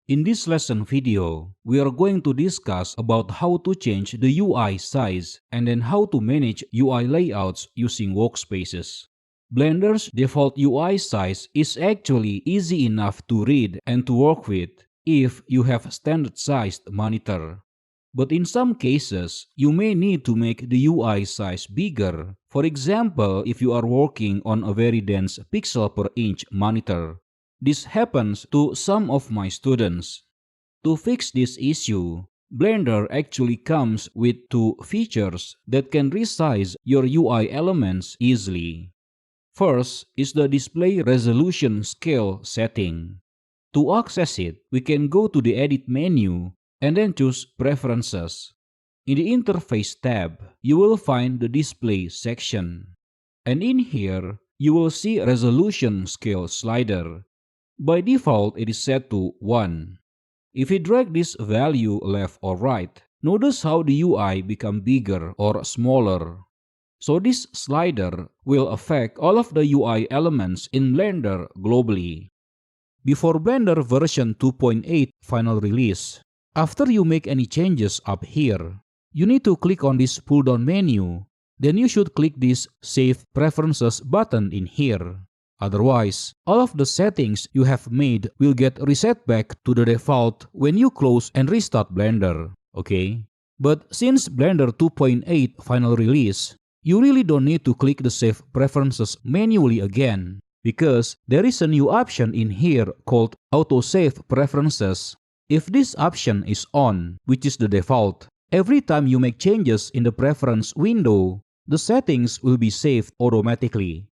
In this lesson video, we are going to discuss about how to change the UI size and then how to manage UI layouts using workspaces. Blender's default UI size is actually easy enough to read and to work with if you have standard-sized monitor. But in some cases, you may need to make the UI size bigger. For example, if you are working on a very dense pixel per inch monitor. This happens to some of my students. To fix this issue, Blender actually comes with two features that can resize your UI elements easily. First is the display resolution scale setting. To access it, we can go to the Edit menu and then choose Preferences. In the Interface tab, you will find the Display section. And in here, you will see Resolution Scale slider. By default, it is set to 1. If we drag this value left or right, notice how the UI become bigger or smaller. So this slider will affect all of the UI elements in Blender globally. Before Blender version 2.8 final release, after you make any changes up here, you need to click on this pull-down menu. Then you should click this Save Preferences button in here. Otherwise, all of the settings you have made will get reset back to the default when you close and restart Blender, okay? But since Blender 2.8 final release, you really don't need to click the Save Preferences manually again, because there is a new option in here called Auto Save Preferences. If this option is on, which is the default, every time you make changes in the preference window, the settings will be saved automatically.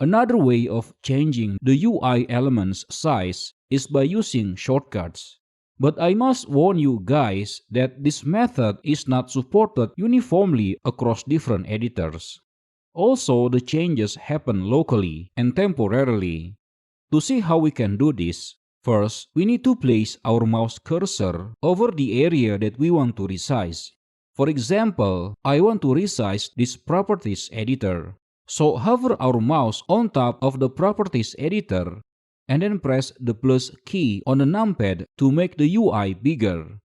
Another way of changing the UI element's size is by using shortcuts. But I must warn you guys that this method is not supported uniformly across different editors. Also, the changes happen locally and temporarily. To see how we can do this, first, we need to place our mouse cursor over the area that we want to resize. For example, I want to resize this Properties editor. So hover our mouse on top of the Properties editor and then press the plus key on the numpad to make the UI bigger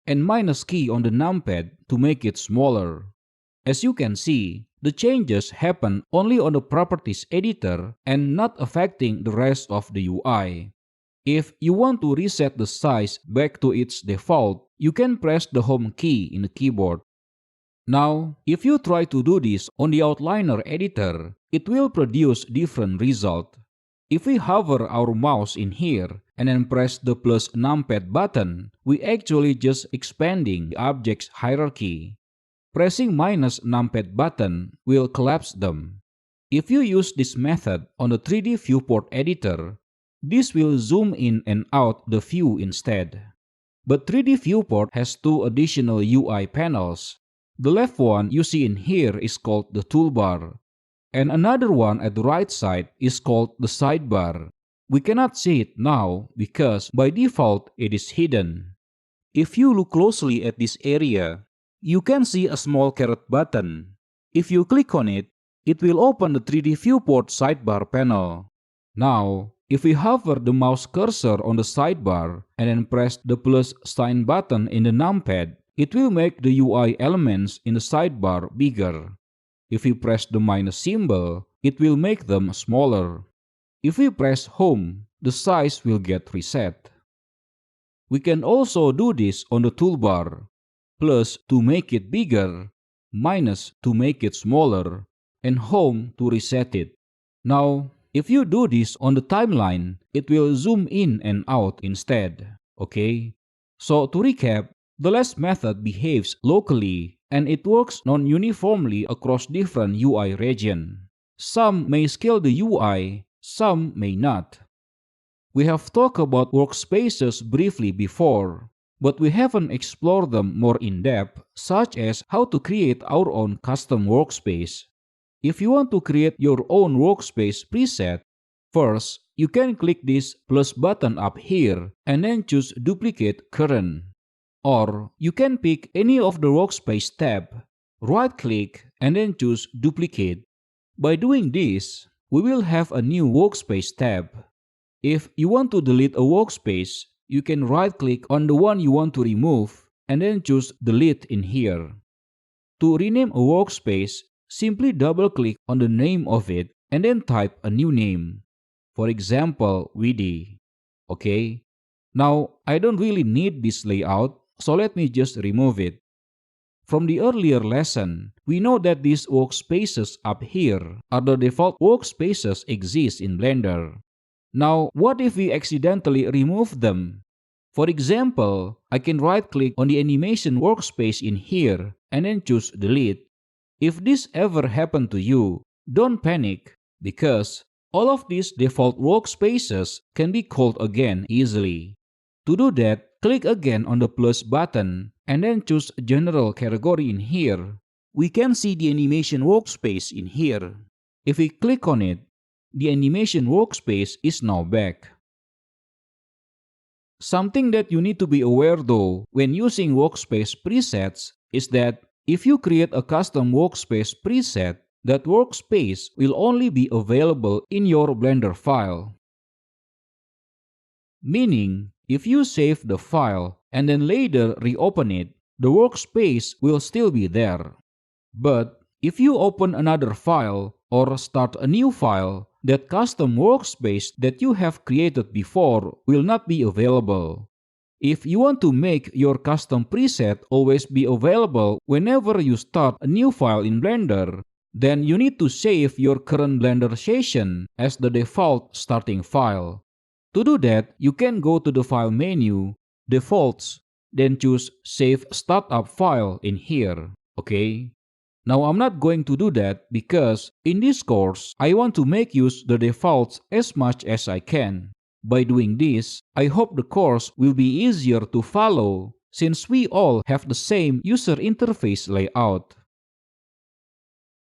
and minus key on the numpad to make it smaller. As you can see, the changes happen only on the Properties editor and not affecting the rest of the UI. If you want to reset the size back to its default, you can press the Home key in the keyboard. Now, if you try to do this on the Outliner editor, it will produce different result. If we hover our mouse in here and then press the plus numpad button, we actually just expanding the object's hierarchy. Pressing minus numpad button will collapse them. If you use this method on the 3D viewport editor, this will zoom in and out the view instead. But 3D viewport has two additional UI panels. The left one you see in here is called the toolbar, and another one at the right side is called the sidebar. We cannot see it now because by default it is hidden. If you look closely at this area, you can see a small caret button. If you click on it, it will open the 3D viewport sidebar panel. Now, if we hover the mouse cursor on the sidebar and then press the plus sign button in the numpad, it will make the UI elements in the sidebar bigger. If we press the minus symbol, it will make them smaller. If we press Home, the size will get reset. We can also do this on the toolbar. Plus to make it bigger, minus to make it smaller, and Home to reset it. Now, if you do this on the timeline, it will zoom in and out instead, okay? So to recap, the last method behaves locally and it works non-uniformly across different UI regions. Some may scale the UI, some may not. We have talked about workspaces briefly before, but we haven't explored them more in depth, such as how to create our own custom workspace. If you want to create your own workspace preset, first, you can click this plus button up here and then choose Duplicate Current. Or you can pick any of the Workspace tab, right-click and then choose Duplicate. By doing this, we will have a new Workspace tab. If you want to delete a workspace, you can right-click on the one you want to remove and then choose Delete in here. To rename a workspace, simply double-click on the name of it and then type a new name. For example, VD. Okay? Now, I don't really need this layout, so let me just remove it. From the earlier lesson, we know that these workspaces up here are the default workspaces exist in Blender. Now, what if we accidentally remove them? For example, I can right-click on the animation workspace in here and then choose Delete. If this ever happened to you, don't panic, because all of these default workspaces can be called again easily. To do that, click again on the plus button and then choose General category in here. We can see the animation workspace in here. If we click on it, the animation workspace is now back. Something that you need to be aware though when using workspace presets is that if you create a custom workspace preset, that workspace will only be available in your Blender file. Meaning, if you save the file and then later reopen it, the workspace will still be there. But if you open another file or start a new file, that custom workspace that you have created before will not be available. If you want to make your custom preset always be available whenever you start a new file in Blender, then you need to save your current Blender session as the default starting file. To do that, you can go to the File menu, Defaults, then choose Save Startup File in here, okay? Now I'm not going to do that because in this course, I want to make use the defaults as much as I can. By doing this, I hope the course will be easier to follow since we all have the same user interface layout.